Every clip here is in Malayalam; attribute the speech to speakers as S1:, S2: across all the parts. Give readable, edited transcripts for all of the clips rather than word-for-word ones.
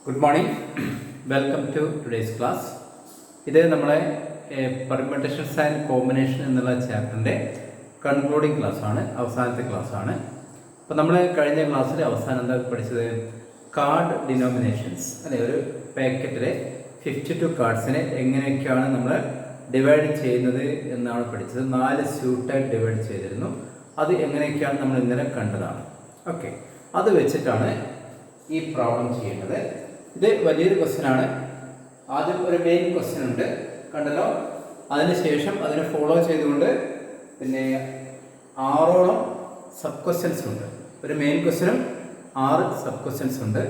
S1: Good morning. Welcome to today's class. ഇത് നമ്മളെ പെർമ്യൂട്ടേഷൻസ് ആൻഡ് കോമ്പിനേഷൻ എന്നുള്ള ചാപ്റ്ററിൻ്റെ കൺക്ലൂഡിങ് ക്ലാസ്സാണ്, അവസാനത്തെ ക്ലാസ്സാണ്. അപ്പോൾ നമ്മൾ കഴിഞ്ഞ ക്ലാസ്സിൽ അവസാനം എന്താ പഠിച്ചത്? കാർഡ് ഡിനോമിനേഷൻസ് അല്ലെ, ഒരു പാക്കറ്റിലെ 52 കാർഡ്സിനെ എങ്ങനെയൊക്കെയാണ് നമ്മൾ ഡിവൈഡ് ചെയ്യുന്നത് എന്നാണ് പഠിച്ചത്. 4 സ്യൂട്ടായിട്ട് ഡിവൈഡ് ചെയ്തിരുന്നു. അത് എങ്ങനെയൊക്കെയാണ് നമ്മൾ ഇന്നലെ കണ്ടതാണ്. ഓക്കെ, അത് വെച്ചിട്ടാണ് ഈ പ്രോബ്ലം ചെയ്യേണ്ടത്. ഇത് വലിയൊരു ക്വസ്റ്റ്യൻ ആണ്. ആദ്യം ഒരു മെയിൻ ക്വസ്റ്റ്യൻ ഉണ്ട്, കണ്ടല്ലോ. അതിനുശേഷം അതിനെ ഫോളോ ചെയ്തുകൊണ്ട് പിന്നെ 6ഓളം സബ് ക്വസ്റ്റ്യൻസ് ഉണ്ട്. ഒരു മെയിൻ ക്വസ്റ്റ്യനും 6 സബ് ക്വസ്റ്റ്യൻസ് ഉണ്ട്.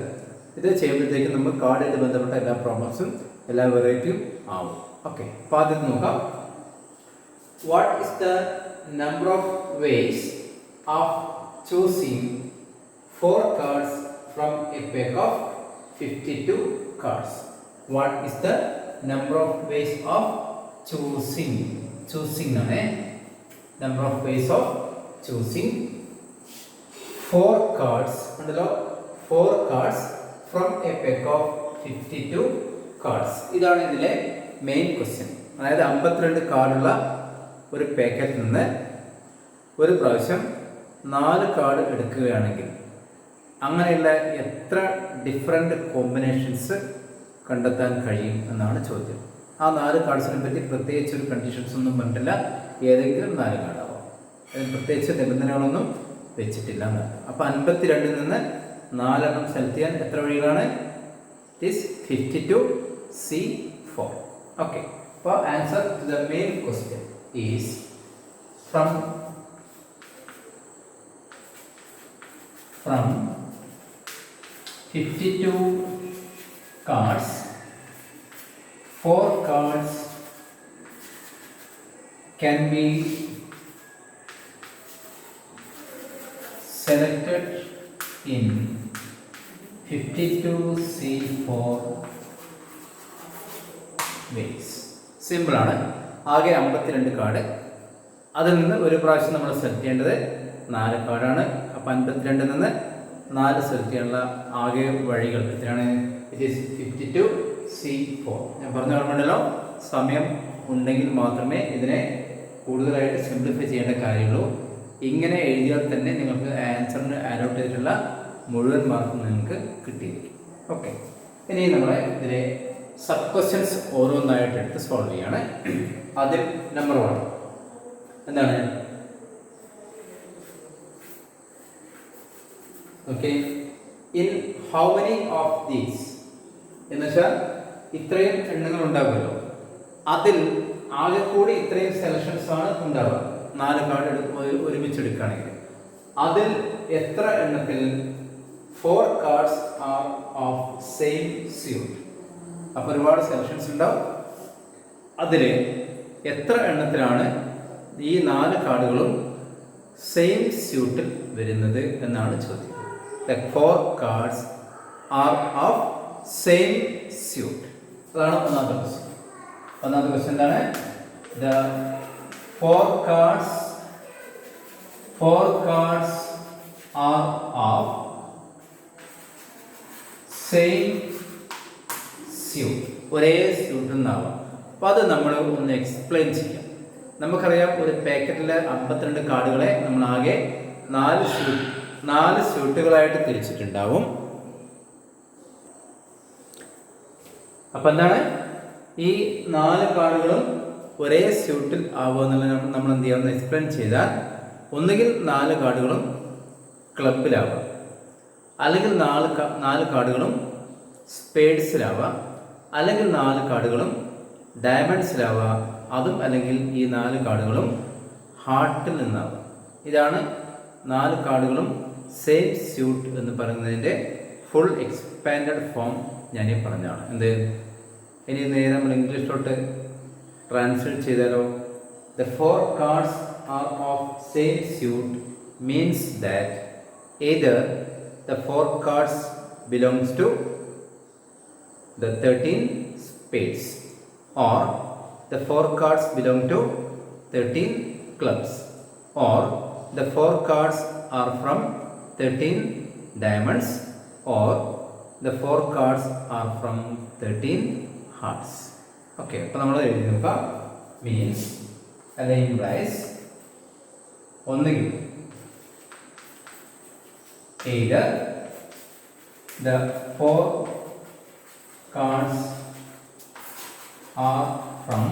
S1: ഇത് ചെയ്യുമ്പോഴത്തേക്കും നമ്മൾ കാർഡായിട്ട് ബന്ധപ്പെട്ട എല്ലാ പ്രോബ്ലംസും എല്ലാ വെറൈറ്റിയും ആവും. ഓക്കെ, അപ്പോൾ ആദ്യം നോക്കാം. What is the number of ways of choosing 4 cards from a pack of 52 cards? What is the number of ways of choosing? Choosing nane number of ways of choosing 4 cards. Andalo 4 cards from a pack of 52 cards. ഇതാണ് ഇതിലെ മെയിൻ ക്വസ്റ്റ്യൻ. അതായത് 52 കാർഡുള്ള ഒരു പാക്കറ്റിൽ നിന്ന് ഒരു പ്രാവശ്യം 4 കാർഡ് എടുക്കുകയാണെങ്കിൽ അങ്ങനെയുള്ള എത്ര ഡിഫറെൻ്റ് കോമ്പിനേഷൻസ് കണ്ടെത്താൻ കഴിയും എന്നാണ് ചോദ്യം. ആ 4 കാർഡ്സിനെ പറ്റി പ്രത്യേകിച്ച് ഒരു കണ്ടീഷൻസ് ഒന്നും പറഞ്ഞിട്ടില്ല. ഏതെങ്കിലും 4 കാർഡാവാം, അതിന് പ്രത്യേകിച്ച് നിബന്ധനകളൊന്നും വെച്ചിട്ടില്ല എന്നാണ്. അപ്പോൾ 52 നിന്ന് 4 സെലക്ട് ചെയ്യാൻ എത്ര വഴികളാണ്? It is 52C4. ഓക്കെ, അപ്പോൾ answer to the main question is from 52 cards, 4 cards can be selected in 52C4 ways. Simple ആണ്. ആകെ 52 കാർഡ്. അതിൽ നിന്ന് ഒരു പ്രാവശ്യം നമ്മൾ സെലക്ട് ചെയ്യേണ്ടത് 4 കാർഡാണ്. അപ്പോൾ 52 നിന്ന് 4 സെലക്ട് ചെയ്യാനുള്ള ആകെ വഴികൾ എത്രയാണ്? It is 52C4. ഞാൻ പറഞ്ഞ ഓർമ്മയുണ്ടല്ലോ, സമയം ഉണ്ടെങ്കിൽ മാത്രമേ ഇതിനെ കൂടുതലായിട്ട് സിംപ്ലിഫൈ ചെയ്യേണ്ട കാര്യമുള്ളൂ. ഇങ്ങനെ എഴുതിയാൽ തന്നെ നിങ്ങൾക്ക് ആൻസറിന് അലോട്ട് ചെയ്തിട്ടുള്ള മുഴുവൻ മാർക്കും നിങ്ങൾക്ക് കിട്ടിയിരിക്കും. ഓക്കെ, ഇനി നമ്മൾ ഇതിലെ സബ് ക്വസ്റ്റ്യൻസ് ഓരോന്നായിട്ട് എടുത്ത് സോൾവ് ചെയ്യാണ്. ആദ്യം നമ്പർ 1 എന്താണ്? Okay, in how many of these എന്നുവെച്ചാൽ ഇത്രയും എണ്ണങ്ങൾ ഉണ്ടാകുമല്ലോ, അതിൽ ആകെ കൂടി ഇത്രയും സെലക്ഷൻസ് ആണ് ഉണ്ടാവുക. 4 കാർഡ് ഒരുമിച്ച് എടുക്കുകയാണെങ്കിൽ അതിൽ എത്ര എണ്ണത്തിൽ 4 cards are of same suit? അപ്പോൾ ഒരുപാട് സെലക്ഷൻസ് ഉണ്ടാവും. അതിൽ എത്ര എണ്ണത്തിലാണ് ഈ 4 കാർഡുകളും സെയിം സ്യൂട്ടിൽ വരുന്നത് എന്നാണ് ചോദ്യം. The 4 cards are of same suit. അതാണ് ഒന്നാമത്തെ ക്വസ്റ്റ്യൻ. ഒന്നാമത്തെ ക്വസ്റ്റ്യൻ എന്താണ്? The 4 cards are of same suit. ഒരേ സ്യൂട്ട് എന്നാവാം. അപ്പോൾ അത് നമ്മൾ ഒന്ന് എക്സ്പ്ലെയിൻ ചെയ്യാം. നമുക്കറിയാം, ഒരു പാക്കറ്റിൽ 52 കാർഡുകളെ നമ്മൾ ആകെ 4 സ്യൂട്ടുകളായിട്ട് തിരിച്ചിട്ടുണ്ടാവും. അപ്പം എന്താണ്, ഈ 4 കാർഡുകളും ഒരേ സ്യൂട്ടിൽ ആവുമെന്നുള്ള നമ്മൾ എന്ത് ചെയ്യാമെന്ന് എക്സ്പ്ലെയിൻ ചെയ്താൽ, ഒന്നുകിൽ 4 കാർഡുകളും ക്ലബിലാവാം, അല്ലെങ്കിൽ 4 കാർഡുകളും സ്പേഡ്സിലാവാം, അല്ലെങ്കിൽ 4 കാർഡുകളും ഡയമണ്ട്സിലാവാം, അതും അല്ലെങ്കിൽ ഈ 4 കാർഡുകളും ഹാർട്ടിൽ നിന്നാവാം. ഇതാണ് 4 കാർഡുകളും സെയിം സ്യൂട്ട് എന്ന് പറയുന്നതിൻ്റെ ഫുൾ എക്സ്പാൻഡഡ് ഫോം ഞാൻ പറഞ്ഞാണ്. എന്ത്, ഇനി നേരെ നമ്മൾ ഇംഗ്ലീഷിലോട്ട് ട്രാൻസ്ലേറ്റ് ചെയ്താലോ? The 4 cards are of same suit means that either the 4 cards belongs to the 13 spades or the 4 cards belong to 13 clubs or the 4 cards are from 13 diamonds or the 4 cards are from 13 hearts. Okay, അപ്പോൾ നമ്മൾ എഴുതി നോക്കാം. Means അല്ലെങ്കിൽ implies ഒന്നുകിൽ either the 4 cards are from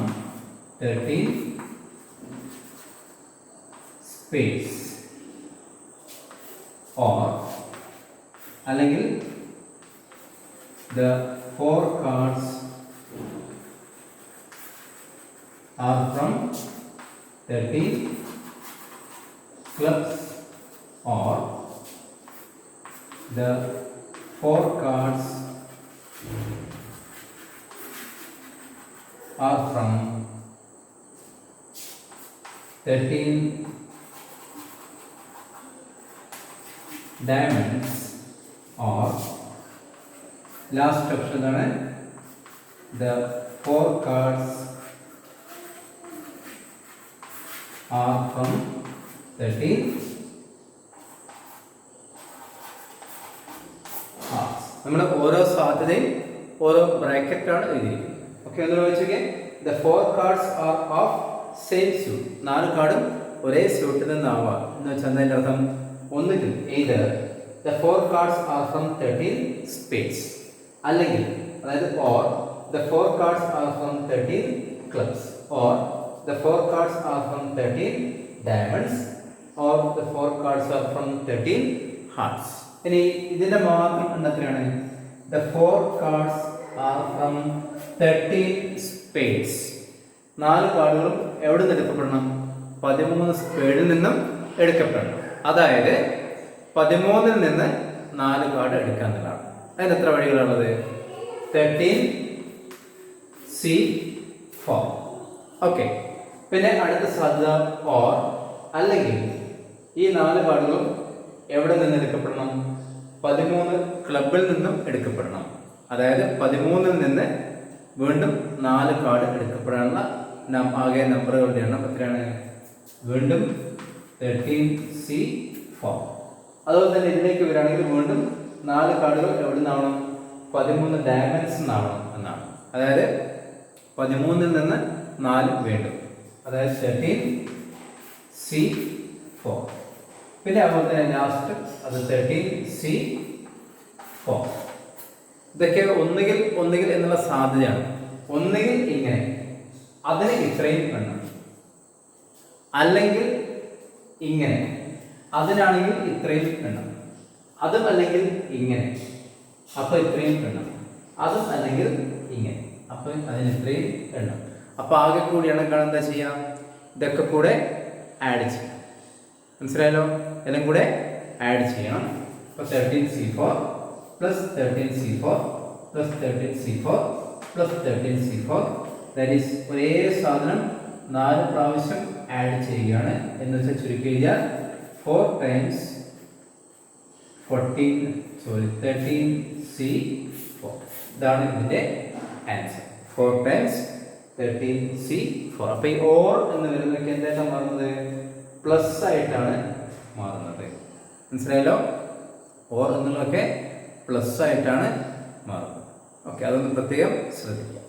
S1: 13 spades or അല്ലെങ്കിൽ the 4 cards are from 13 clubs or the 4 cards are from 13 diamonds or last option ആണ് the 4 cards are from 13 hearts. നമ്മൾ ഓരോ സാധ്യതയും ഓരോ ബ്രാക്കറ്റാണ് എഴുതിയിരിക്കുന്നത്. ഓക്കെ, ഒന്ന് വായിച്ചോക്കെ. the 4 cards are of same suit. 4 കാർഡും ഒരേ സ്യൂട്ടിൽ നിന്നാവാം എന്ന് വെച്ചാൽ അതിൻ്റെ അർത്ഥം ഒന്നുകിൽ either the 4 cards are from 13 spades അല്ലെങ്കിൽ അതായത് or the 4 cards are from 13 clubs or the 4 cards are from 13 diamonds or the 4 cards are from 13 hearts. ഇനി ഇതിന്റെ മാത്രം എണ്ണത്തിലാണ് the 4 cards are from 13 spades. 4 കാർഡുകളും എവിടെ നിന്ന് എടുക്കപ്പെടണം? 13 സ്പേഡിൽ നിന്നും എടുക്കപ്പെടണം. അതായത് 13ൽ നിന്ന് 4 കാർഡ് എടുക്കാൻ എന്നുള്ളതാണ്. അതിന് എത്ര വഴികളാണുള്ളത്? 13C4. ഓക്കെ, പിന്നെ അടുത്ത സാധ്യത ഓർ അല്ലെങ്കിൽ ഈ 4 കാർഡുകളും എവിടെ നിന്ന് എടുക്കപ്പെടണം? 13 ക്ലബിൽ നിന്നും എടുക്കപ്പെടണം. അതായത് 13ൽ നിന്ന് വീണ്ടും 4 കാർഡ് എടുക്കപ്പെടാനുള്ള ആകെ നമ്പറുകളുടെ എണ്ണം എത്രയാണ്? വീണ്ടും 13C4. അതുപോലെ തന്നെ ഇതിലേക്ക് വരികയാണെങ്കിൽ വീണ്ടും 4 കാർഡുകൾ എവിടെ നിന്നാവണം? 13 ഡയമണ്ട്സ് നിന്നാവണം എന്നാണ്. അതായത് 13ൽ നിന്ന് 4 വീണ്ടും, അതായത് 13C4. പിന്നെ അതുപോലെ തന്നെ ലാസ്റ്റ് അത് 13C4. ഇതൊക്കെ ഒന്നുകിൽ എന്നുള്ള സാധ്യതയാണ്. ഒന്നുകിൽ ഇങ്ങനെ അതിന് ഇത്രയും എണ്ണം, അല്ലെങ്കിൽ ഇങ്ങനെ അതിനാണെങ്കിൽ ഇത്രയും എണ്ണം, അതും അല്ലെങ്കിൽ ഇങ്ങനെ അപ്പോൾ ഇത്രയും എണ്ണം, അതും അല്ലെങ്കിൽ ഇങ്ങനെ അപ്പോൾ അതിന് ഇത്രയും എണ്ണം. അപ്പോൾ ആകെ കൂടി എണ്ണം കാണാൻ എന്താ ചെയ്യാം? ഇതൊക്കെ കൂടെ ആഡ് ചെയ്യാം. മനസ്സിലായല്ലോ? എല്ലാം കൂടെ ആഡ് ചെയ്യണം. അപ്പോൾ 13C4 plus 13C4 plus 13C4 plus 13C4 that is ഒരേ സാധനം 4 പ്രാവശ്യം ആഡ് ചെയ്യുകയാണ്. എന്ന് വെച്ചാൽ ചുരുക്കി കഴിഞ്ഞാൽ 4 times 13C4. ഇതാണ് ഇതിൻ്റെ ആൻസർ. 4 times 13C4. അപ്പോൾ ഈ ഓർ എന്ന് വരുന്നതൊക്കെ എന്തായിട്ടാണ് മാറുന്നത്? പ്ലസ് ആയിട്ടാണ് മാറുന്നത്. മനസ്സിലായല്ലോ? ഓർ എന്നുള്ളതൊക്കെ പ്ലസ് ആയിട്ടാണ് മാറുന്നത്. ഓക്കെ, അതൊന്ന് പ്രത്യേകം ശ്രദ്ധിക്കുക.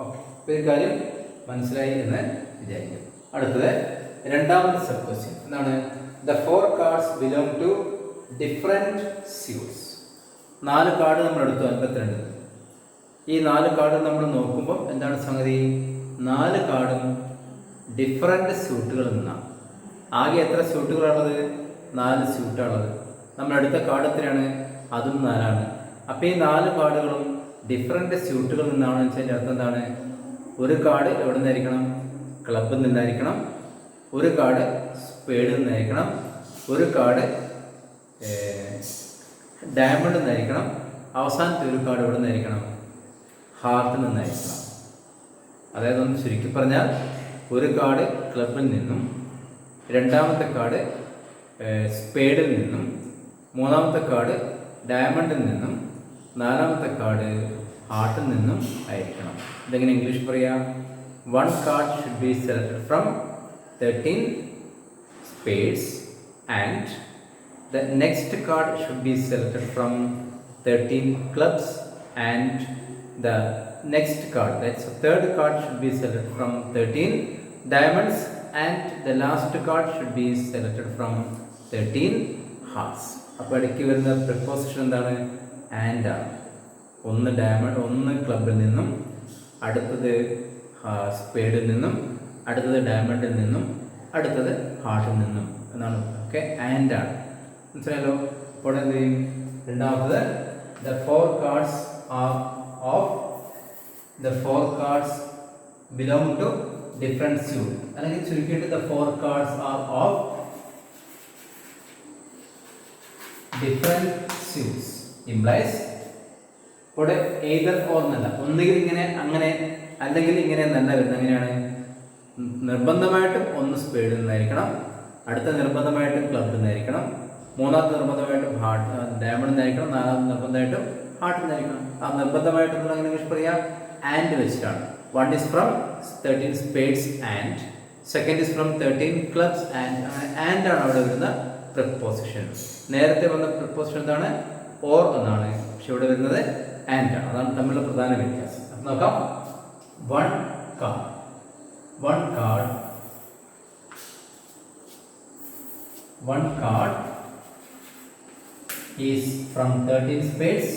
S1: ഓക്കെ, അപ്പോൾ ഈ കാര്യം മനസ്സിലായി എന്ന് വിചാരിക്കും. അടുത്തത് രണ്ടാമത്തെ സബ് ക്വസ്റ്റ്യൻ എന്താണ്? The 4 cards belong to different suits. 4 card നമ്മൾ എടുത്തു 52. ഈ 4 കാർഡ് നമ്മൾ നോക്കുമ്പോൾ എന്താണ് സംഗതി? 4 കാർഡും ഡിഫറെൻ്റ് സ്യൂട്ടുകളിൽ നിന്നാണ്. ആകെ എത്ര സ്യൂട്ടുകളാണുള്ളത്? 4 സ്യൂട്ടാണുള്ളത്. നമ്മൾ എടുത്ത കാർഡ് എത്രയാണ്? അതും 4ആണ്. അപ്പോൾ ഈ 4 കാർഡുകളും ഡിഫറെൻ്റ് സ്യൂട്ടുകളിൽ നിന്നാണെന്ന് വെച്ചാൽ അർത്ഥം എന്താണ്? ഒരു കാർഡ് എവിടെ നിന്നായിരിക്കണം? ക്ലബിൽ നിന്നായിരിക്കണം. ഒരു കാർഡ് സ്പേഡിൽ നിന്നായിരിക്കണം. ഒരു കാർഡ് ഡയമണ്ട് നിന്നായിരിക്കണം. അവസാനത്തെ ഒരു കാർഡ് എവിടെ നിന്നായിരിക്കണം? ഹാർട്ടിൽ നിന്നായിരിക്കണം. അതായത് ഒന്ന് ചുരുക്കി പറഞ്ഞാൽ ഒരു കാർഡ് ക്ലബിൽ നിന്നും, രണ്ടാമത്തെ കാർഡ് സ്പേഡിൽ നിന്നും, മൂന്നാമത്തെ കാർഡ് ഡയമണ്ടിൽ നിന്നും, നാലാമത്തെ കാർഡ് ഹാർട്ടിൽ നിന്നും ആയിരിക്കണം. ഇതെങ്ങനെ ഇംഗ്ലീഷ് പറയാം? 1 card should be selected from 13 spades and the next card should be selected from 13 clubs, and the next card, that's the third card, should be selected from 13 diamonds, and the last card should be selected from 13 hearts. അപ്പോൾ ഇടയ്ക്ക് വരുന്ന പ്രിപ്പോസിഷൻ എന്താണ്? ആൻഡ് ആണ്. ഒന്ന് ഡയമണ്ട്, ഒന്ന് ക്ലബിൽ നിന്നും, അടുത്തത് സ്പേഡിൽ നിന്നും, അടുത്തത് ഡയമണ്ടിൽ നിന്നും, അടുത്തത് ഹാർട്ടിൽ നിന്നും എന്നാണ്. ഓക്കെ, ആൻഡ് ആണ്. മനസ്സിലായല്ലോ? അപ്പോൾ എന്ത് ചെയ്യും? രണ്ടാമത്തത് the four cards belong to different suit. അല്ലെങ്കിൽ ചുരുക്കിയിട്ട് the four cards are of different suits implies ഇവിടെ either or എന്നല്ല, ഒന്നുകിൽ ഇങ്ങനെ അങ്ങനെ അല്ലെങ്കിൽ ഇങ്ങനെ എന്നല്ല വരുന്നത്. എങ്ങനെയാണ്? നിർബന്ധമായിട്ടും ഒന്ന് സ്പേഡിൽ നിന്നായിരിക്കണം, അടുത്ത നിർബന്ധമായിട്ടും ക്ലബിൽ നിന്നായിരിക്കണം, മൂന്നാമത്തെ നിർബന്ധമായിട്ടും ഡയമണ്ട് നിന്നായിരിക്കണം, നാലാമത്തെ നിർബന്ധമായിട്ടും ഹാർട്ടിൽ നിന്നായിരിക്കണം. ആ നിർബന്ധമായിട്ടും അങ്ങനെ ഇംഗ്ലീഷ് പറയാം ആൻഡ് വെച്ചിട്ടാണ്. One is from 13 spades and, second is from 13 clubs and ആണ് അവിടെ വരുന്ന പ്രിപ്പോസിഷൻ. നേരത്തെ വന്ന പ്രിപ്പോസിഷൻ എന്താണ്? ഓർ എന്നാണ്. പക്ഷെ ഇവിടെ വരുന്നത് ആൻഡ് ആണ്. അതാണ് തമ്മിലുള്ള പ്രധാന വ്യത്യാസം. അപ്പം നോക്കാം. One card is from 13 spades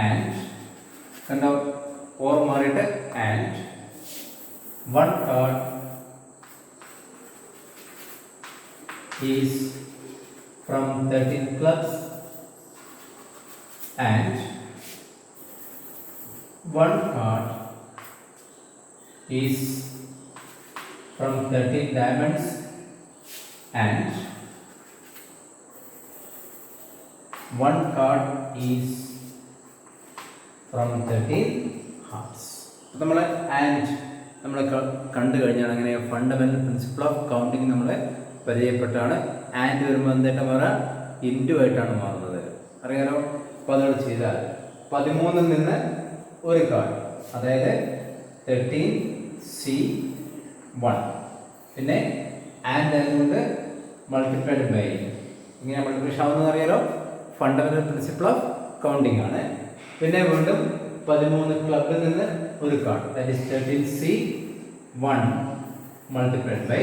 S1: and കണ്ടോ ഓർ മാറിയിട്ട് and one card is from 13 clubs and one card is from 13 diamonds and one card is from 13 hearts. നമ്മൾ ആൻഡ് നമ്മൾ കണ്ടു കഴിഞ്ഞാൽ അങ്ങനെ ഫണ്ടമെന്റൽ പ്രിൻസിപ്പിൾ ഓഫ് കൗണ്ടിങ് നമ്മൾ പരിചയപ്പെട്ടാണ്. ആൻഡ് വരുമ്പോൾ എന്തായിട്ട് മാറാം? ഇൻറ്റു ആയിട്ടാണ് മാറുന്നത്. അറിയാലോ? അപ്പോൾ അതോട് ചെയ്താൽ 13 നിന്ന് ഒരു കാർഡ്, അതായത് 13C1, പിന്നെ ആൻഡ് ആയതുകൊണ്ട് മൾട്ടിപ്ലൈഡ് ബൈ, ഇങ്ങനെ മൾട്ടിപ്ലിക്കേഷൻ ആവുന്നത് അറിയാലോ? ഫണ്ടമെന്റൽ പ്രിൻസിപ്പിൾ ഓഫ് കൗണ്ടിങ് ആണ്. പിന്നെ വീണ്ടും 13 ക്ലബിൽ നിന്ന് ഒരു card, that is 13C1 multiplied by,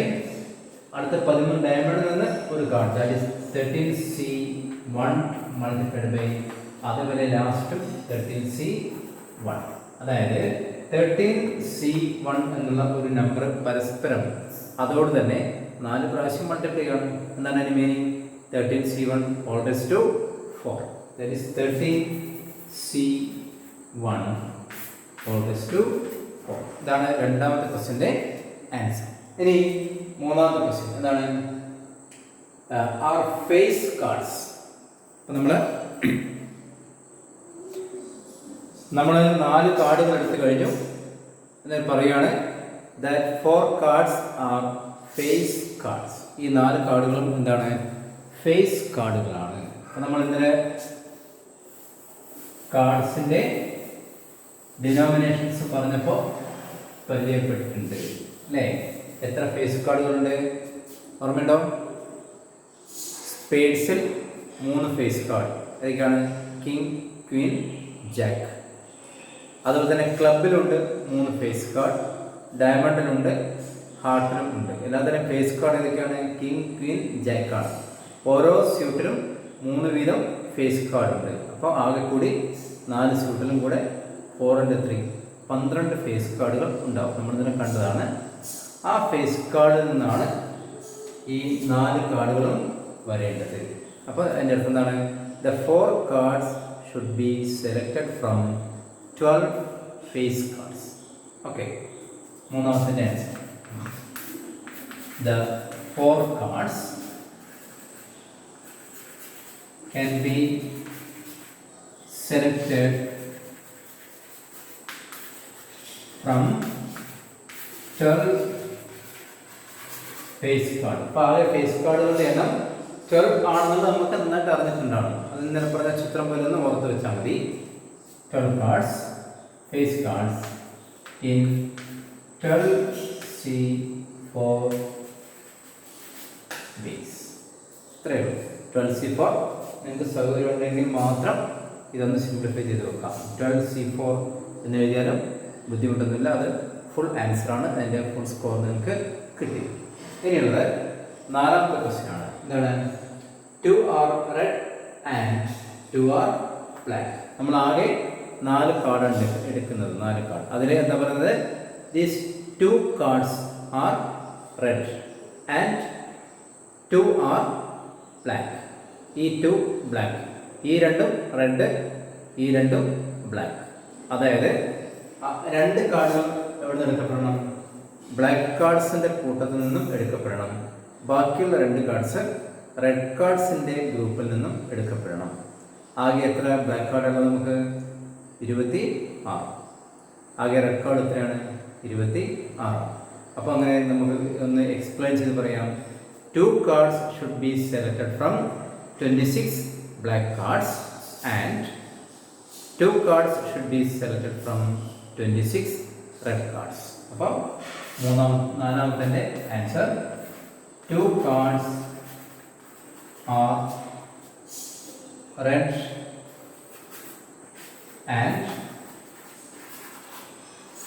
S1: അടുത്ത 13 ഡയമണ്ടിൽ നിന്ന് ഒരു card, that is 13C1 multiplied by, അതുപോലെ ലാസ്റ്റും 13C1. അതായത് 13C1 എന്നുള്ള ഒരു നമ്പർ പരസ്പരം അതോട് തന്നെ 4 പ്രാവശ്യം മൾട്ടിപ്ലൈ ആണ്. എന്താണ് അതിന് meaning? 13C1 all raised to 4. That is 13C1 all raised to 4. ഇതാണ് രണ്ടാമത്തെ ക്വസ്റ്റ്യൻ്റെ ആൻസർ. ഇനി മൂന്നാമത്തെ ക്വസ്റ്റ്യൻ എന്താണ്? Are face cards. അപ്പം നമ്മൾ 4 കാർഡുകൾ എടുത്തു കഴിഞ്ഞു. എന്നിട്ട് പറയുകയാണ് that 4 cards are face cards. ഈ 4 കാർഡുകളും എന്താണ്? ഫേസ് കാർഡുകളാണ്. അപ്പം നമ്മൾ ഇന്നലെ കാർഡ്സിൻ്റെ ഡിനോമിനേഷൻസ് പറഞ്ഞപ്പോൾ പരിചയപ്പെട്ടിട്ടുണ്ട് അല്ലേ? എത്ര ഫേസ് കാർഡുകളുണ്ട് ഓർമ്മയുണ്ടോ? സ്പേഡ്സിൽ 3 ഫേസ് കാർഡ്, ഏതൊക്കെയാണ്? King, Queen, Jack. അതുപോലെ തന്നെ ക്ലബിലുണ്ട് 3 ഫേസ് കാർഡ്, ഡയമണ്ടിലുണ്ട്, ഹാർട്ടിലും ഉണ്ട്. എല്ലാത്തിനും ഫേസ് കാർഡ് ഏതൊക്കെയാണ്? കിങ്, ക്വീൻ, ജാക്കാണ്. ഓരോ സ്യൂട്ടിലും 3 വീതം ഫേസ് കാർഡ് ഉണ്ട്. അപ്പോൾ ആകെ കൂടി 4 സ്യൂട്ടിലും കൂടെ 4 × 3 12 ഫേസ് കാർഡുകൾ ഉണ്ടാവും. നമ്മളിതിനെ കണ്ടതാണ്. ആ ഫേസ് കാർഡിൽ നിന്നാണ് ഈ 4 കാർഡുകളും വരേണ്ടത്. അപ്പോൾ അതിൻ്റെ അർത്ഥം എന്താണ്? The 4 cards should be selected from 12 face cards. Okay, മൂന്നാമത്തെ answer. The 4 cards can be selected from 12 face card. അപ്പോൾ ആ ഫേസ് കാർഡുകളുടെ എണ്ണം 12 ആണെന്നുള്ളത് നമുക്ക് നന്നായിട്ട് അറിഞ്ഞിട്ടുണ്ടാവും. അത് ഇന്നലെ പറഞ്ഞ ചിത്രം പോലെ ഒന്ന് ഓർത്ത് വെച്ചാൽ മതി. 12 cards, face cards in 12C4 ways. ഇത്രയേ ഉള്ളൂ. 12C4 നിങ്ങൾക്ക് സൗകര്യം ഉണ്ടെങ്കിൽ മാത്രം ഇതൊന്ന് സിംപ്ലിഫൈ ചെയ്ത് വെക്കാം. 12C4 എന്ന് എഴുതിയാലും ബുദ്ധിമുട്ടൊന്നുമില്ല. അത് ഫുൾ ആൻസറാണ്. അതിൻ്റെ ഫുൾ സ്കോർ നിങ്ങൾക്ക് കിട്ടി. ഇനിയുള്ളത് നാലാമത്തെ ക്വസ്റ്റ്യൻ ആണ്. എന്താണ്? 2 are red and 2 are black. നമ്മൾ ആകെ 4 കാർഡാണ് എടുക്കുന്നത്. 4 കാർഡ്. അതിൽ എന്താ പറയുന്നത്? These 2 cards are red and 2 are black. ഈ 2 ബ്ലാക്ക്, ഈ രണ്ടും റെഡ്, ഈ രണ്ടും ബ്ലാക്ക്. അതായത് 2 കാർഡുകൾ എവിടെ നിന്ന് എടുക്കപ്പെടണം? ബ്ലാക്ക് കാർഡ്സിൻ്റെ കൂട്ടത്തിൽ നിന്നും എടുക്കപ്പെടണം. ബാക്കിയുള്ള 2 കാർഡ്സ് റെഡ് കാർഡ്സിൻ്റെ ഗ്രൂപ്പിൽ നിന്നും എടുക്കപ്പെടണം. ആകെ എത്ര ബ്ലാക്ക് കാർഡുള്ളത് നമുക്ക്? 26. ആകെ റെഡ് കാർഡ് എത്രയാണ്? 26. അപ്പോൾ അങ്ങനെ നമുക്ക് ഒന്ന് എക്സ്പ്ലെയിൻ ചെയ്ത് പറയാം. 2 cards should be selected from 26 black cards and 2 cards should be selected from 26 red cards. അപ്പോൾ നാലാമത്തെ answer 2 cards are red and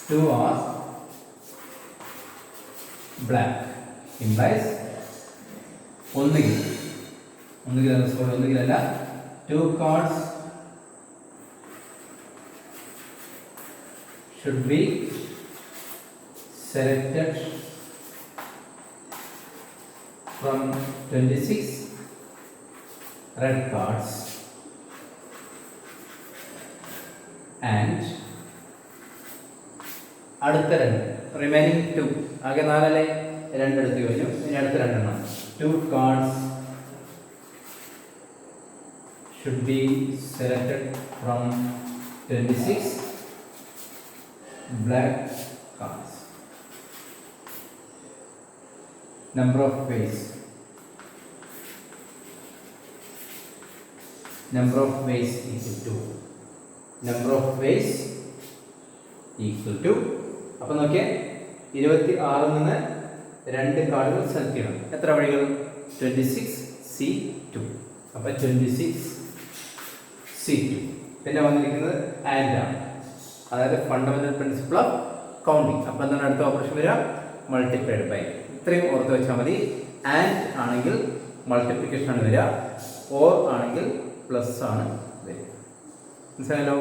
S1: 2 are black implies ഒന്നുകിലല്ല 2 cards should be selected from 26 red cards and അടുത്ത 2 റിമൈനിങ് 2 ആകെ 4 അല്ലേ? 2 എടുത്ത് കഴിഞ്ഞു. ഇനി അടുത്ത 2 എണ്ണം 2 cards should be selected from 26 black cards. Number of ways. Number of ways equal to. Number of ways equal to. അപ്പോൾ നോക്കിയേ, 26 നിന്ന് 2 കാർഡുകൾ സെലക്ട് ചെയ്യണം. എത്ര വഴികൾ? 26C2. അപ്പോൾ 26C2. പിന്നെ വന്നിരിക്കുന്നത് ആൻഡ് ആണ്, അതായത് ഫണ്ടമെന്റൽ പ്രിൻസിപ്പിൾ ഓഫ് കൗണ്ടിങ്. അപ്പോൾ എന്താണ് അടുത്ത ഓപ്പറേഷൻ വരിക? Multiplied by. ഇത്രയും ഓർത്ത് വെച്ചാൽ മതി. ആൻഡ് ആണെങ്കിൽ മൾട്ടിപ്ലിക്കേഷൻ ആണ് വരിക, ഓർ ആണെങ്കിൽ പ്ലസ് ആണ് വരിക. മനസ്സിലായല്ലോ?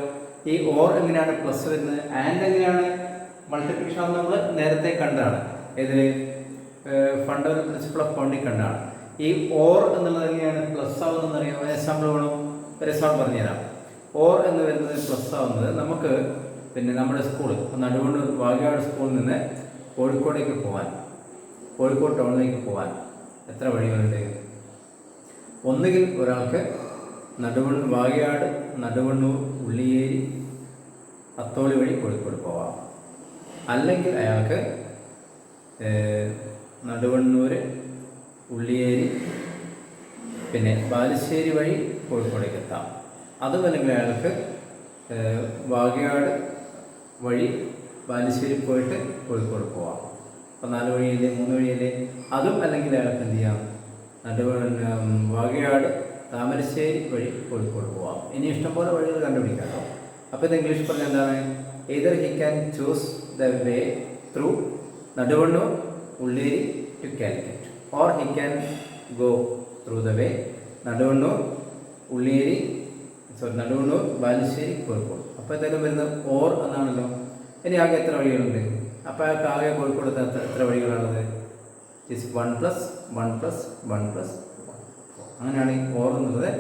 S1: ഈ ഓർ എങ്ങനെയാണ് പ്ലസ് വരുന്നത്, ആൻഡ് എങ്ങനെയാണ് മൾട്ടിപ്ലിക്കേഷൻ ആണെന്ന് നമ്മൾ നേരത്തെ കണ്ടതാണ്. ഇതിൽ ഫണ്ടമെന്റൽ പ്രിൻസിപ്പിൾ ഓഫ് കൗണ്ടിങ് കണ്ടാണ്. ഈ ഓർ എന്നുള്ളത് എങ്ങനെയാണ് പ്ലസ് ആവുന്നതെന്ന് അറിയാം. എക്സാമ്പിൾ വേണം, ഒരു എക്സാമ്പിൾ പറഞ്ഞുതരാം. ഓർ എന്ന് വരുന്നത് പ്ലസ് ആവുന്നത് നമുക്ക് പിന്നെ നമ്മുടെ സ്കൂൾ നടുവണ്ണൂർ വാഗയാട് സ്കൂളിൽ നിന്ന് കോഴിക്കോടേക്ക് പോകാൻ, കോഴിക്കോട് ടൗണിലേക്ക് പോകാൻ എത്ര വഴികളുണ്ട്? ഒന്നുകിൽ ഒരാൾക്ക് വാഗയാട്, നടുവണ്ണൂർ, ഉള്ളിയേരി, അത്തോളി വഴി കോഴിക്കോട് പോവാം. അല്ലെങ്കിൽ അയാൾക്ക് നടുവണ്ണൂർ, ഉള്ളിയേരി, പിന്നെ ബാലുശ്ശേരി വഴി കോഴിക്കോടേക്ക് എത്താം. അതുമല്ലെങ്കിൽ അയാൾക്ക് വാഗയാട് വഴി ബാലുശ്ശേരി പോയിട്ട് കോഴിക്കോട് പോവാം. അപ്പോൾ 4 വഴിയല്ലേ, 3 വഴിയല്ലേ? അതും അല്ലെങ്കിൽ അയാൾക്ക് എന്ത് ചെയ്യാം? വാഗയാട്, താമരശ്ശേരി വഴി കോഴിക്കോട് പോവാം. ഇനി ഇഷ്ടംപോലെ വഴികൾ കണ്ടുപിടിക്കാമല്ലോ. അപ്പോൾ ഇത് ഇംഗ്ലീഷ് പറഞ്ഞാൽ എന്താണ്? either he can choose the way through Naduvannur, Ulliyeri to Calicut, or he can go through the way Naduvannur, Ulliyeri, Naduvannur, Balussery, Kozhikode. അപ്പോൾ എന്തായാലും വരുന്നത് ഓർ എന്നാണല്ലോ. ഇനി ആകെ എത്ര വഴികളുണ്ട്? അപ്പോൾ അയാൾക്ക് ആകെ കോഴിക്കോട് എത്ര വഴികളാണുള്ളത്? 1+1+1+1. അങ്ങനെയാണ് ഈ ഓർ എന്നുള്ളത്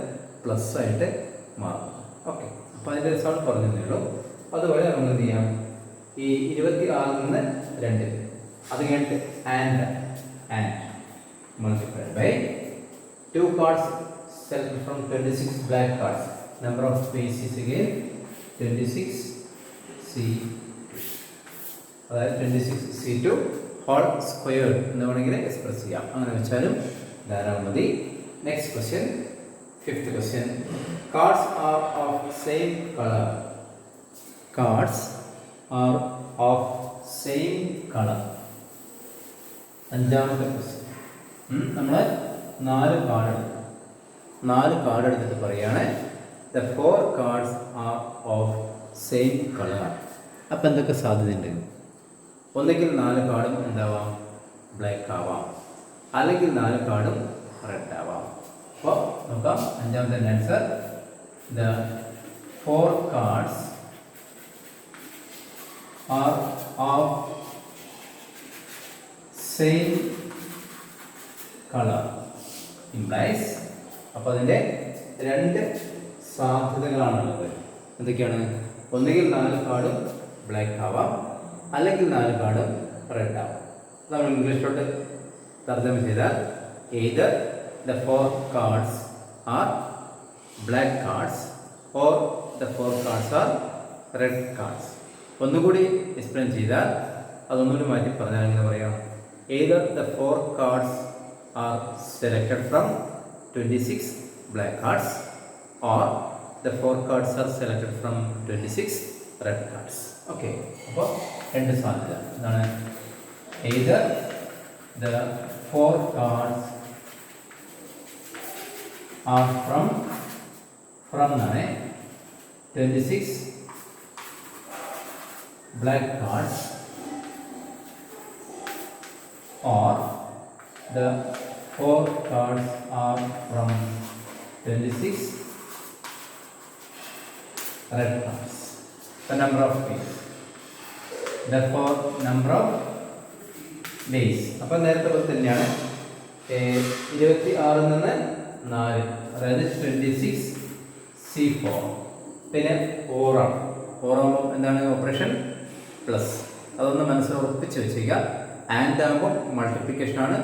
S1: പ്ലസ് ആയിട്ട് മാറും. ഓക്കെ, അപ്പോൾ അതിൻ്റെ റിസൾട്ട് പറഞ്ഞതേ ഉള്ളൂ. അതുപോലെ നമ്മൾ എന്ത് ചെയ്യാം? ഈ 26 നിന്ന് 2, അത് കഴിഞ്ഞിട്ട് and multiplied by 2 cards selected from 26 black cards. Number of ways is again 26C2. അതായത് 26C2 ഹോൾ സ്ക്വയർ എന്ന് വേണമെങ്കിൽ എക്സ്പ്രസ് ചെയ്യാം. അങ്ങനെ വെച്ചാലും ധാരാളം മതി. Next question, 5th question. Cards are of same colour. Cards are of same colour. 5ാമത്തെ ക്വസ്റ്റ്യൻ. നമ്മൾ 4 കാർഡ് എടുത്തിട്ട് പറയുകയാണ്. The 4 cards same colour. അപ്പം എന്തൊക്കെ സാധ്യതയുണ്ട്? ഒന്നുകിൽ 4 കാർഡും എന്താവാം, ബ്ലാക്ക് ആവാം, അല്ലെങ്കിൽ 4 കാർഡും റെഡ് ആവാം. അപ്പോൾ നോക്കാം അഞ്ചാമത്തെ answer. The 4 cards are of same color implies. അപ്പോൾ അതിൻ്റെ 2 സാധ്യതകളാണുള്ളത്. എന്തൊക്കെയാണ്? ഒന്നുകിൽ 4 കാർഡും ബ്ലാക്ക് ആവാം, അല്ലെങ്കിൽ 4 കാർഡും റെഡ് ആവാം. നമ്മൾ ഇംഗ്ലീഷിലോട്ട് തർജ്ജമ ചെയ്താൽ either the 4 cards are black cards or the 4 cards are red cards. ഒന്നുകൂടി എക്സ്പ്ലെയിൻ ചെയ്താൽ, അതൊന്നുകൂടി മാറ്റി പറഞ്ഞാൽ എങ്ങനെ പറയാം? either the 4 cards are selected from 26 black cards or the 4 cards are selected from 26 red cards. Okay, അപ്പോൾ 2 സാധ്യത എന്താണ്? either the 4 cards are from എന്നാണ് 26 black cards or the 4 cards are from 26 red cards. The number of ways. Therefore, number of ways. അപ്പോൾ നേരത്തെ പോലെ തന്നെയാണ് 26 നിന്ന് 4, അതായത് 26C4. പിന്നെ 4 ആണ്. 4 ആകുമ്പോൾ എന്താണ് ഓപ്പറേഷൻ? പ്ലസ്. അതൊന്ന് മനസ്സിൽ ഉറപ്പിച്ച് വെച്ചേക്കുക. ആൻഡ് ആകുമ്പോൾ മൾട്ടിപ്ലിക്കേഷൻ ആണ്,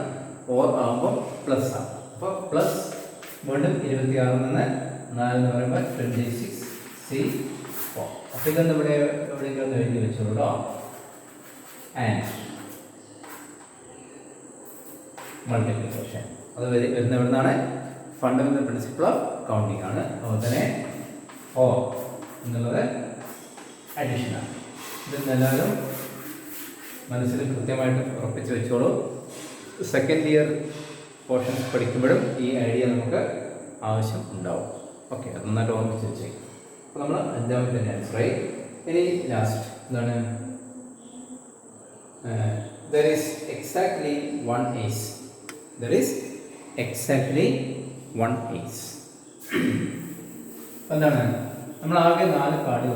S1: ഓർ ആകുമ്പോൾ പ്ലസ് ആണ്. അപ്പോൾ പ്ലസ് വീണ്ടും 26 നിന്ന് 4 എന്ന് പറയുമ്പോൾ 26C4. അപ്പോൾ ഇതൊന്ന് ഇവിടെ എവിടെയെങ്കിലും ഒന്ന് എഴുതി വെച്ചോളൂ. ആൻഡ് മൾട്ടിപ്ലിക്കേഷൻ അത് വരുന്ന എവിടെ നിന്നാണ്? ഫണ്ടമെന്റൽ പ്രിൻസിപ്പിൾ ഓഫ് കൗണ്ടിങ് ആണ്. അതുപോലെ തന്നെ 4 എന്നുള്ളത് അഡീഷനാണ്. ഇത് എല്ലാവരും മനസ്സിൽ കൃത്യമായിട്ട് ഉറപ്പിച്ച് വെച്ചോളൂ. സെക്കൻഡ് ഇയർ പോർഷൻസ് പഠിക്കുമ്പോഴും ഈ ഐഡിയ നമുക്ക് ആവശ്യം ഉണ്ടാവും. ഓക്കെ, അത് നന്നായിട്ട് ഓർമ്മിച്ച് വെച്ചേക്കും. അപ്പോൾ നമ്മൾ അഞ്ചാമത്തെ ആൻസറായി. ഇനി ലാസ്റ്റ് എന്താണ്? there is exactly one ace. There is exactly one ace. എന്താണ്? നമ്മൾ ആകെ 4 കാർഡുകൾ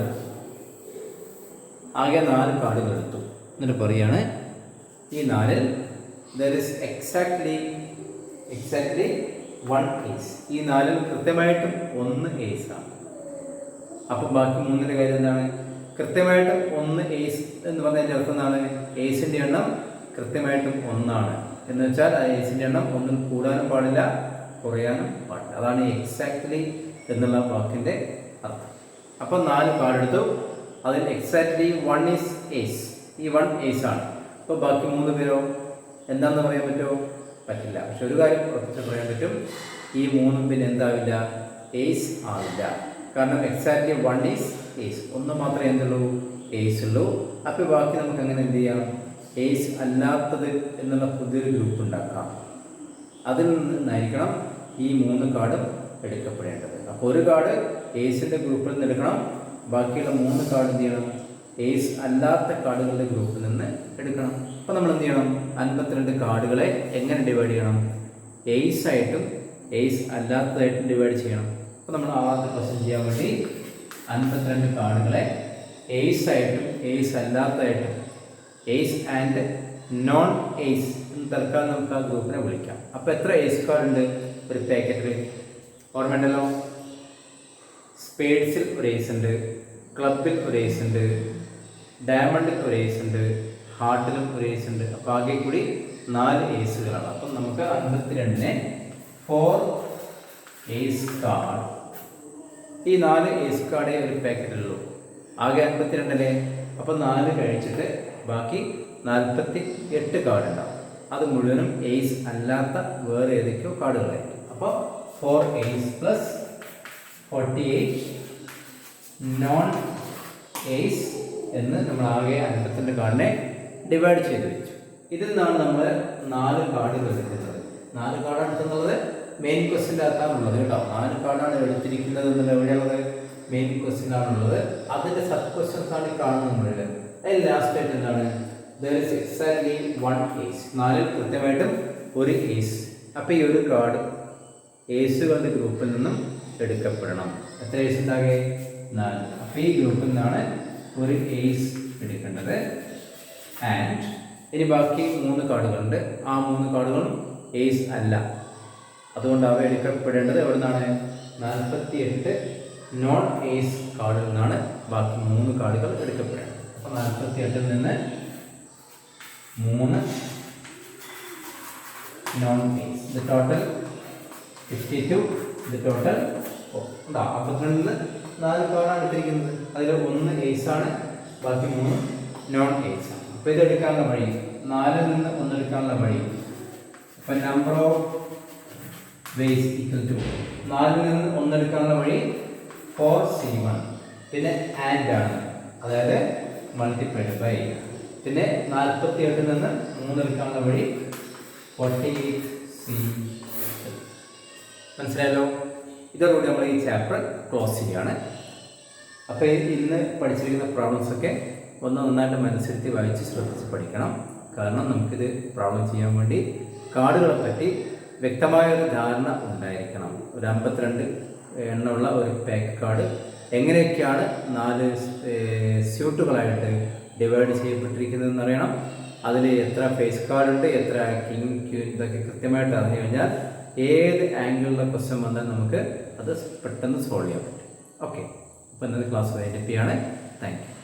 S1: എടുത്തു. എന്നിട്ട് പറയാണ് ഈ 4ൽ there is exactly one ace. ഈ 4ൽ കൃത്യമായിട്ടും 1 ace ആണ്. അപ്പോൾ ബാക്കി 3ന്റെ കാര്യം എന്താണ്? കൃത്യമായിട്ടും 1 ace എന്ന് പറഞ്ഞതിൻ്റെ അർത്ഥം എന്താണ്? ഏസിൻ്റെ എണ്ണം കൃത്യമായിട്ടും 1 ആണ് എന്ന് വെച്ചാൽ ആ ഏസിൻ്റെ എണ്ണം 1ൽ കൂടാനും പാടില്ല, കുറയാനും പാടില്ല. അതാണ് എക്സാക്ട്ലി എന്നുള്ള വാക്കിൻ്റെ അർത്ഥം. അപ്പോൾ 4 കാർഡ് എടുത്തു. അതിൽ എക്സാക്ട്ലി 1 ഈസ് ഏസ്. ഈ 1 ഏസ് ആണ്. അപ്പോൾ ബാക്കി 3 പേരോ എന്താണെന്ന് പറയാൻ പറ്റുമോ? പറ്റില്ല. പക്ഷെ ഒരു കാര്യം ഉറപ്പിച്ച് പറയാൻ പറ്റും, ഈ 3 പിന്നെ എന്താവില്ല? ഏസ് ആവില്ല. കാരണം എക്സാക്ട്ലി 1 ഈസ് ഏസ്. 1 മാത്രമേ എന്തുള്ളൂ? ഏസ് ഉള്ളൂ. അപ്പോൾ ബാക്കി നമുക്ക് അങ്ങനെ എന്ത് ചെയ്യാം? ഏസ് അല്ലാത്തത് എന്നുള്ള പുതിയൊരു ഗ്രൂപ്പ് ഉണ്ടാക്കാം. അതിൽ നിന്നായിരിക്കണം ഈ 3 കാർഡും എടുക്കപ്പെടേണ്ടത്. അപ്പോൾ ഒരു കാർഡ് ഏസിൻ്റെ ഗ്രൂപ്പിൽ നിന്ന് എടുക്കണം, ബാക്കിയുള്ള 3 കാർഡ് എന്ത് ചെയ്യണം? ഏസ് അല്ലാത്ത കാർഡുകളുടെ ഗ്രൂപ്പിൽ നിന്ന് എടുക്കണം. അപ്പോൾ നമ്മൾ എന്ത് ചെയ്യണം? 52 കാർഡുകളെ എങ്ങനെ ഡിവൈഡ് ചെയ്യണം? ഏസ് ആയിട്ടും ഏസ് അല്ലാത്തതായിട്ടും ഡിവൈഡ് ചെയ്യണം. അപ്പോൾ നമ്മൾ ആദ്യത്തെ ക്വസ്റ്റ്യൻ ചെയ്യാൻ വേണ്ടി 52 കാർഡുകളെ ഏസ് ആയിട്ടും ഏസ് അല്ലാത്തതായിട്ടും, ഏസ് ആൻഡ് നോൺ ഏസ് എന്ന് തൽക്കാലം നമുക്ക് ആ ഗ്രൂപ്പിനെ വിളിക്കാം. അപ്പോൾ എത്ര ഏസ് കാർഡ് ഉണ്ട് ഒരു പാക്കറ്റിൽ? ഓർമ്മയുണ്ടല്ലോ, സ്പേഡ്സിൽ ഒരു ഏസ് ഉണ്ട്, ക്ലബിൽ ഒരു ഏസ് ഉണ്ട്, ഡയമണ്ടിൽ ഒരു ഏസ് ഉണ്ട്, ഹാർട്ടിലും ഒരു ഏസ് ഉണ്ട്. അപ്പോൾ ആകെ കൂടി 4 ഏസുകളാണ്. അപ്പം നമുക്ക് 52നെ 4 ഏസ് കാർഡ്, ഈ 4 ഏസ് കാർഡേ ഒരു പാക്കറ്റിലുള്ളൂ. ആകെ 52 അല്ലേ? അപ്പോൾ 4 കഴിച്ചിട്ട് ബാക്കി 48 കാർഡ് ഉണ്ടാവും. അത് മുഴുവനും ഏസ് അല്ലാത്ത വേറെ ഏതൊക്കെയോ കാർഡുകളായിരിക്കും. അപ്പോൾ 4 ഏസ് പ്ലസ് 48 നോൺ ഏസ് എന്ന് നമ്മൾ ആകെ 52 കാർഡിനെ ഡിവൈഡ് ചെയ്ത് വെച്ചു. ഇതിൽ നിന്നാണ് നമ്മൾ 4 കാർഡുകൾ എടുക്കുന്നത്. 4 കാർഡാണ് എടുക്കുന്നത് മെയിൻ ക്വസ്റ്റ്യൻ്റെ അകത്താണുള്ളത് കേട്ടോ. 4 കാർഡാണ് എടുത്തിരിക്കുന്നത് എന്നുള്ള എവിടെയുള്ളത്? മെയിൻ ക്വസ്റ്റ്യൻ ആണുള്ളത്. അതിൻ്റെ സബ് ക്വസ്റ്റ്യൻസ് ആണ് ഈ കാണുന്നത് മുഴുവൻ. അതിൽ ലാസ്റ്റ് ആയിട്ട് എന്താണ്, there is exactly one ace. 4 കൃത്യമായിട്ടും ഒരു ഏസ്. അപ്പോൾ ഈ ഒരു കാർഡ് ഏസുകളുടെ ഗ്രൂപ്പിൽ നിന്നും എടുക്കപ്പെടണം. എത്ര ഏസ് ഉണ്ടാകെ? 4. അപ്പോൾ ഈ ഗ്രൂപ്പിൽ നിന്നാണ് ഒരു ഏസ് എടുക്കേണ്ടത്. ആൻഡ് ഇനി ബാക്കി 3 കാർഡുകളുണ്ട്. ആ 3 കാർഡുകളും ഏസ് അല്ല. അതുകൊണ്ട് അവ എടുക്കപ്പെടേണ്ടത് എവിടെ നിന്നാണ്? 48 നോൺ ഏസ് കാർഡിൽ നിന്നാണ് ബാക്കി 3 കാർഡുകൾ എടുക്കപ്പെടേണ്ടത്. അപ്പോൾ 48 നിന്ന് 3 non ace, the total 52, the total 4. ഉണ്ടാ 52 4 കാർഡാണ് എടുത്തിരിക്കുന്നത്. അതിൽ 1 ഏസ് ആണ്, ബാക്കി 3 നോൺ ഏസ് ആണ്. അപ്പോൾ ഇത് എടുക്കാനുള്ള വഴി, 4 നിന്ന് 1 എടുക്കാനുള്ള വഴി, അപ്പം number of ways equal to 4 നിന്ന് 1 എടുക്കാനുള്ള വഴി 4C1. പിന്നെ ആൻഡ് ആണ്, അതായത് മൾട്ടിപ്ലൈഡ് ബൈ. പിന്നെ 48 നിന്ന് 3 എടുക്കാനുള്ള വഴി 48C. മനസ്സിലായല്ലോ? ഇതോടുകൂടി നമ്മൾ ഈ ചാപ്റ്റർ ക്ലോസ് ചെയ്യുകയാണ്. അപ്പോൾ ഇന്ന് പഠിച്ചിരിക്കുന്ന പ്രോബ്ലംസൊക്കെ ഒന്ന് നന്നായിട്ട് മനസ്സിരുത്തി വായിച്ച് ശ്രദ്ധിച്ച് പഠിക്കണം. കാരണം നമുക്കിത് പ്രോബ്ലം ചെയ്യാൻ വേണ്ടി കാർഡുകളെ പറ്റി വ്യക്തമായ ഒരു ധാരണ ഉണ്ടായിരിക്കണം. ഒരു 52 എണ്ണമുള്ള ഒരു പാക്ക് കാർഡ് എങ്ങനെയൊക്കെയാണ് 4 സ്യൂട്ടുകളായിട്ട് ഡിവൈഡ് ചെയ്യപ്പെട്ടിരിക്കുന്നതെന്ന് അറിയണം. അതിൽ എത്ര ഫേസ് കാർഡുണ്ട്, എത്ര കിങ് ക്യൂൻ, ഇതൊക്കെ കൃത്യമായിട്ട് അറിഞ്ഞു കഴിഞ്ഞാൽ ഏത് ആംഗിളിലുള്ള ക്വസ്റ്റ്യൻ വന്നാൽ നമുക്ക് അത് പെട്ടെന്ന് സോൾവ് ചെയ്യാൻ പറ്റും. ഓക്കെ, അപ്പോൾ ഇന്നത്തെ ക്ലാസ് വൈൻഡപ്പ് ചെയ്യാണ്. Thank you.